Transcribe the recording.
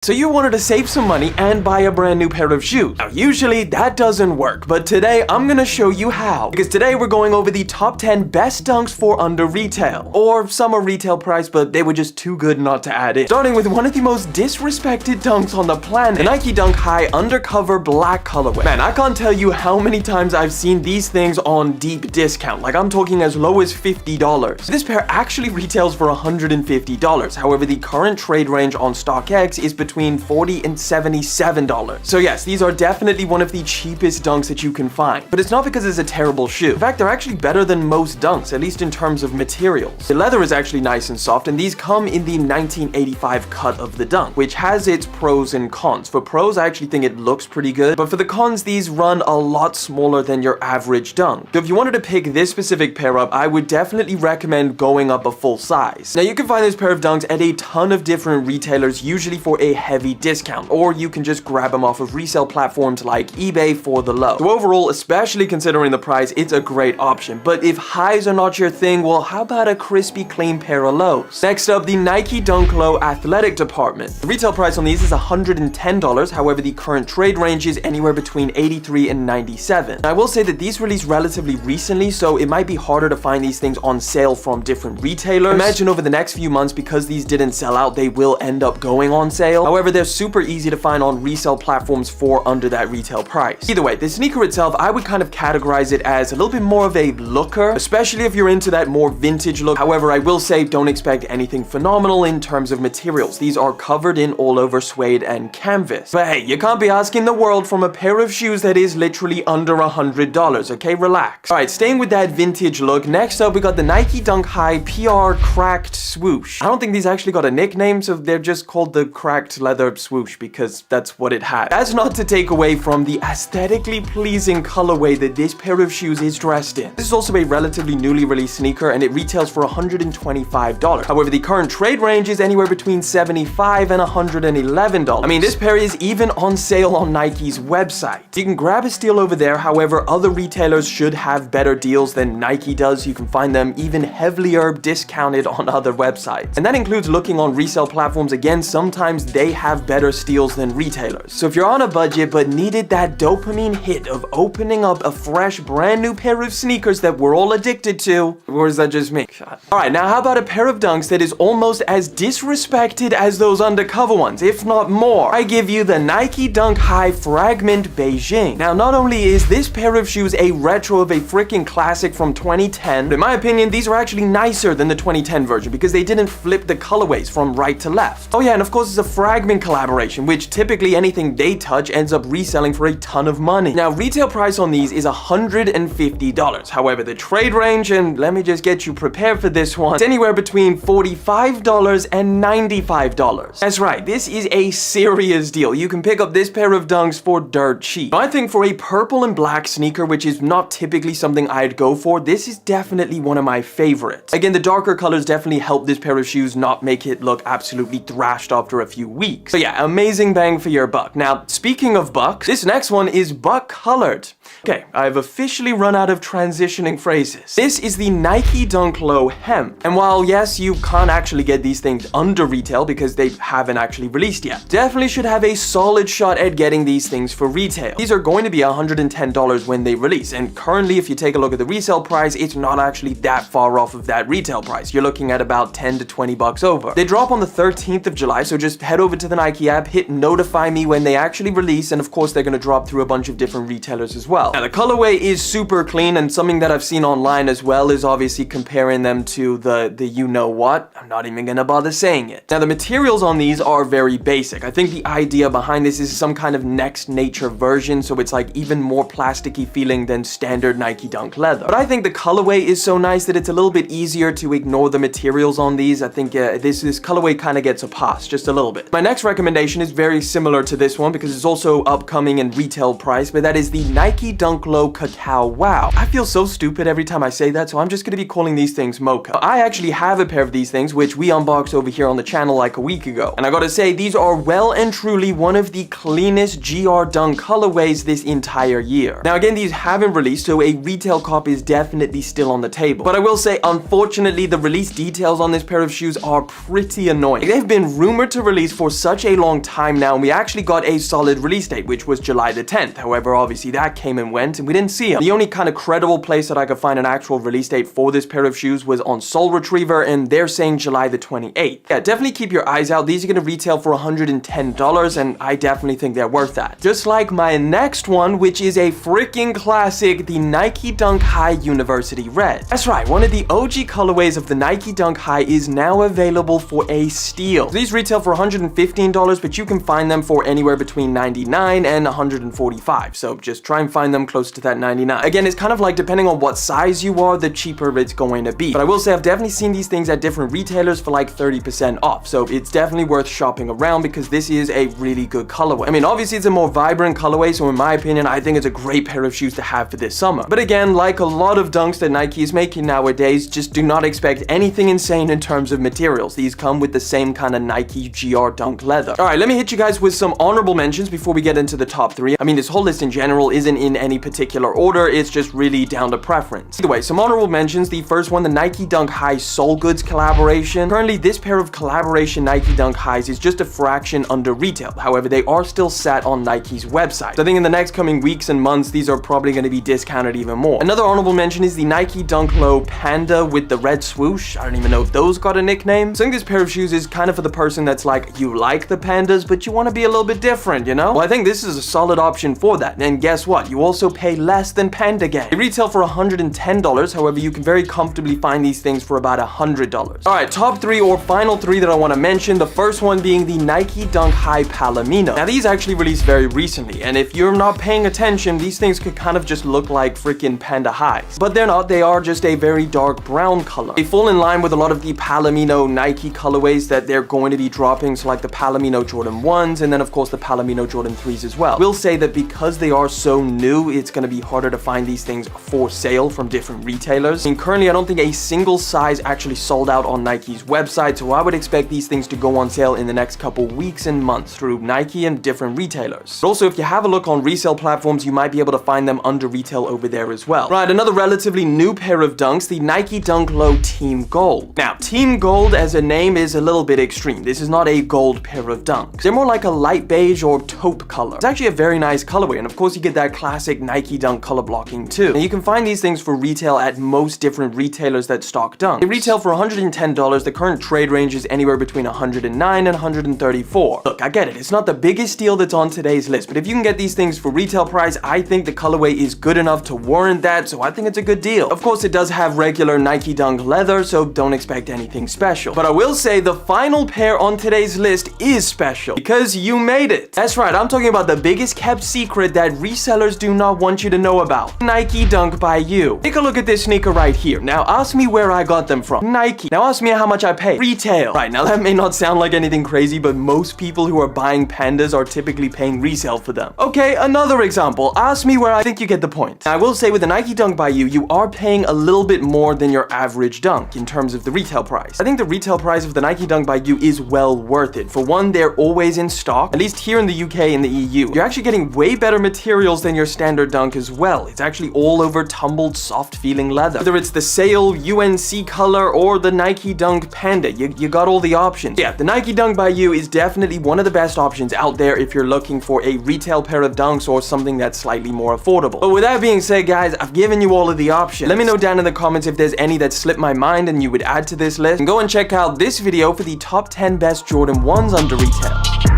So you wanted to save some money and buy a brand new pair of shoes. Now usually that doesn't work, but today I'm gonna show you how. Because today we're going over the top 10 best dunks for under retail. Or some are retail price, but they were just too good not to add in. Starting with one of the most disrespected dunks on the planet, the Nike Dunk High Undercover Black colorway. Man, I can't tell you how many times I've seen these things on deep discount. Like I'm talking as low as $50. This pair actually retails for $150. However, the current trade range on StockX is between $40 and $77. So yes, these are definitely one of the cheapest dunks that you can find. But it's not because it's a terrible shoe. In fact, they're actually better than most dunks, at least in terms of materials. The leather is actually nice and soft, and these come in the 1985 cut of the dunk, which has its pros and cons. For pros, I actually think it looks pretty good, but for the cons, these run a lot smaller than your average dunk. So if you wanted to pick this specific pair up, I would definitely recommend going up a full size. Now you can find this pair of dunks at a ton of different retailers, usually for a heavy discount, or you can just grab them off of resale platforms like eBay for the low. So overall, especially considering the price, it's a great option. But if highs are not your thing, well, how about a crispy clean pair of lows? Next up, the Nike Dunk Low Athletic Department. The retail price on these is $110, however, the current trade range is anywhere between $83 and $97. I will say that these released relatively recently, so it might be harder to find these things on sale from different retailers. Imagine over the next few months, because these didn't sell out, they will end up going on sale. However, they're super easy to find on resale platforms for under that retail price. Either way, the sneaker itself, I would kind of categorize it as a little bit more of a looker, especially if you're into that more vintage look. However, I will say don't expect anything phenomenal in terms of materials. These are covered in all over suede and canvas. But hey, you can't be asking the world from a pair of shoes that is literally under $100, okay? Relax. Alright, staying with that vintage look, next up we got the Nike Dunk High PR Cracked Swoosh. I don't think these actually got a nickname, so they're just called the Cracked Leather Swoosh because that's what it had. That's not to take away from the aesthetically pleasing colorway that this pair of shoes is dressed in. This is also a relatively newly released sneaker, and it retails for $125. However, the current trade range is anywhere between $75 and $111. I mean, this pair is even on sale on Nike's website. You can grab a steal over there. However, other retailers should have better deals than Nike does. You can find them even heavier discounted on other websites. And that includes looking on resale platforms. Again, sometimes they have better steals than retailers. So if you're on a budget but needed that dopamine hit of opening up a fresh brand new pair of sneakers that we're all addicted to, or is that just me? Alright, now how about a pair of dunks that is almost as disrespected as those undercover ones, if not more? I give you the Nike Dunk High Fragment Beijing. Now not only is this pair of shoes a retro of a freaking classic from 2010, but in my opinion these are actually nicer than the 2010 version because they didn't flip the colorways from right to left. Oh yeah, and of course it's a Fragment collaboration, which typically anything they touch ends up reselling for a ton of money. Now retail price on these is $150. However, the trade range, and let me just get you prepared for this one, it's anywhere between $45 and $95. That's right, this is a serious deal. You can pick up this pair of dunks for dirt cheap. I think for a purple and black sneaker, which is not typically something I'd go for, this is definitely one of my favorites. Again, the darker colors definitely help this pair of shoes not make it look absolutely thrashed after a few weeks. So yeah, amazing bang for your buck. Now, speaking of bucks, this next one is buck colored. Okay, I've officially run out of transitioning phrases. This is the Nike Dunk Low Hemp. And while yes, you can't actually get these things under retail because they haven't actually released yet, definitely should have a solid shot at getting these things for retail. These are going to be $110 when they release, and currently if you take a look at the resale price, it's not actually that far off of that retail price. You're looking at about 10 to 20 bucks over. They drop on the 13th of July, so just head over to the Nike app, hit notify me when they actually release, and of course they're going to drop through a bunch of different retailers as well. Now the colorway is super clean, and something that I've seen online as well is obviously comparing them to the you know what. I'm not even gonna bother saying it. Now the materials on these are very basic. I think the idea behind this is some kind of next nature version, so it's like even more plasticky feeling than standard Nike Dunk leather. But I think the colorway is so nice that it's a little bit easier to ignore the materials on these. I think this colorway kind of gets a pass just a little bit. My next recommendation is very similar to this one because it's also upcoming in retail price, but that is the Nike Nike Dunk Low Cacao Wow. I feel so stupid every time I say that, so I'm just gonna be calling these things Mocha. I actually have a pair of these things, which we unboxed over here on the channel like a week ago. And I gotta say, these are well and truly one of the cleanest GR Dunk colorways this entire year. Now again, these haven't released, so a retail copy is definitely still on the table. But I will say, unfortunately, the release details on this pair of shoes are pretty annoying. They've been rumored to release for such a long time now, and we actually got a solid release date, which was July the 10th. However, obviously that came and went, and we didn't see them. The only kind of credible place that I could find an actual release date for this pair of shoes was on Soul Retriever, and they're saying July the 28th. Yeah, definitely keep your eyes out. These are gonna retail for $110, and I definitely think they're worth that. Just like my next one, which is a freaking classic, the Nike Dunk High University Red. That's right, one of the OG colorways of the Nike Dunk High is now available for a steal. These retail for $115, but you can find them for anywhere between $99 and $145, so just try and find them close to that $99. Again, it's kind of like depending on what size you are, the cheaper it's going to be. But I will say I've definitely seen these things at different retailers for like 30% off, so it's definitely worth shopping around because this is a really good colorway. I mean, obviously it's a more vibrant colorway, so in my opinion, I think it's a great pair of shoes to have for this summer. But again, like a lot of dunks that Nike is making nowadays, just do not expect anything insane in terms of materials. These come with the same kind of Nike GR Dunk leather. Alright, let me hit you guys with some honorable mentions before we get into the top 3. I mean, this whole list in general isn't in any particular order, it's just really down to preference. Either way, some honorable mentions. The first one, the Nike Dunk High Soul Goods collaboration. Currently, this pair of collaboration Nike Dunk Highs is just a fraction under retail. However, they are still sat on Nike's website. So I think in the next coming weeks and months, these are probably going to be discounted even more. Another honorable mention is the Nike Dunk Low Panda with the red swoosh. I don't even know if those got a nickname. So I think this pair of shoes is kind of for the person that's like, you like the pandas, but you want to be a little bit different, you know? Well, I think this is a solid option for that. And guess what? You also pay less than Panda Gang. They retail for $110. However, you can very comfortably find these things for about $100. All right, top 3 or final 3 that I want to mention. The first one being the Nike Dunk High Palomino. Now, these actually released very recently, and if you're not paying attention, these things could kind of just look like freaking Panda Highs. But they're not. They are just a very dark brown color. They fall in line with a lot of the Palomino Nike colorways that they're going to be dropping, so like the Palomino Jordan 1s, and then of course the Palomino Jordan 3s as well. We'll say that because they are so new, it's going to be harder to find these things for sale from different retailers. I mean, currently I don't think a single size actually sold out on Nike's website, so I would expect these things to go on sale in the next couple weeks and months through Nike and different retailers. But also, if you have a look on resale platforms, you might be able to find them under retail over there as well. Right, another relatively new pair of dunks, the Nike Dunk Low Team Gold. Now, Team Gold as a name is a little bit extreme. This is not a gold pair of dunks. They're more like a light beige or taupe color. It's actually a very nice colorway, and of course you get that classic Nike Dunk color blocking too. Now, you can find these things for retail at most different retailers that stock dunks. They retail for $110. The current trade range is anywhere between $109 and $134. Look, I get it. It's not the biggest deal that's on today's list, but if you can get these things for retail price, I think the colorway is good enough to warrant that, so I think it's a good deal. Of course, it does have regular Nike Dunk leather, so don't expect anything special. But I will say the final pair on today's list is special because you made it. That's right, I'm talking about the biggest kept secret that resellers do not want you to know about. Nike Dunk by You. Take a look at this sneaker right here. Now ask me where I got them from. Nike. Now ask me how much I paid. Retail. Right, now that may not sound like anything crazy, but most people who are buying pandas are typically paying resale for them. Okay, another example. Ask me where. I think you get the point. Now, I will say with the Nike Dunk by You, you are paying a little bit more than your average dunk in terms of the retail price. I think the retail price of the Nike Dunk by You is well worth it. For one, they're always in stock, at least here in the UK and the EU. You're actually getting way better materials than your standard dunk as well. It's actually all over tumbled, soft feeling leather. Whether it's the Sail UNC color or the Nike Dunk Panda, you got all the options. Yeah, the Nike Dunk by You is definitely one of the best options out there if you're looking for a retail pair of dunks or something that's slightly more affordable. But with that being said, guys, I've given you all of the options. Let me know down in the comments if there's any that slipped my mind and you would add to this list. And go and check out this video for the top 10 best Jordan 1s under retail.